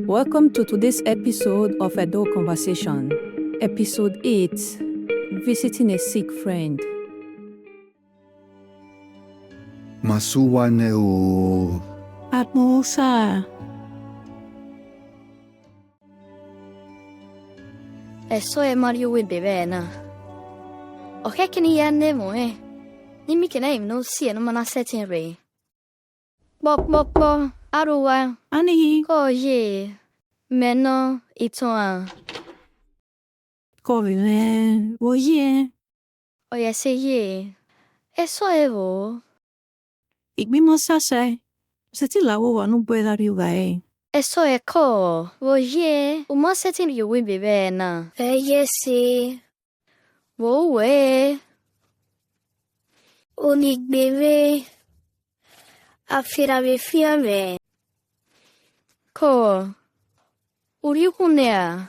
Welcome to today's episode of Edo Conversation, Episode 8, Visiting a Sick Friend. Masuwane o. Atmosa. Eso es Mario with bebena. Okay, can you ne mo eh? Ni mi can aim no see no mana setting ray. Bop, aruwa. Ani. Ko ye. Meno itoa. Kovime. Woye. O ya se ye. Eso evo. Igbimo sase. Seti lawo wa no bwela riuga. Eso e ko. Wo ye. Uma setting you with bebena. Yes, Wo we. unik bebe afira be fiame. Ko. Uri kunea.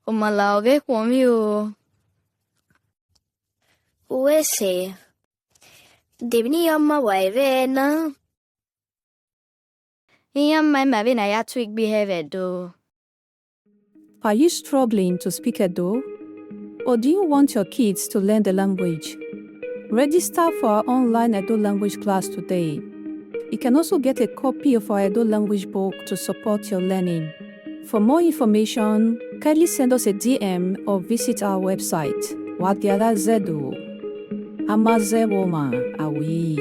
O malauge kwamio. Uese devni amma waive na Iyan my mavina ya twig behavior do. Are you struggling to speak Edo? Or do you want your kids to learn the language? Register for our online Edo language class today. You can also get a copy of our Edo language book to support your learning. For more information, kindly send us a DM or visit our website, Wadiara Zedo. Amaze Woma Awi.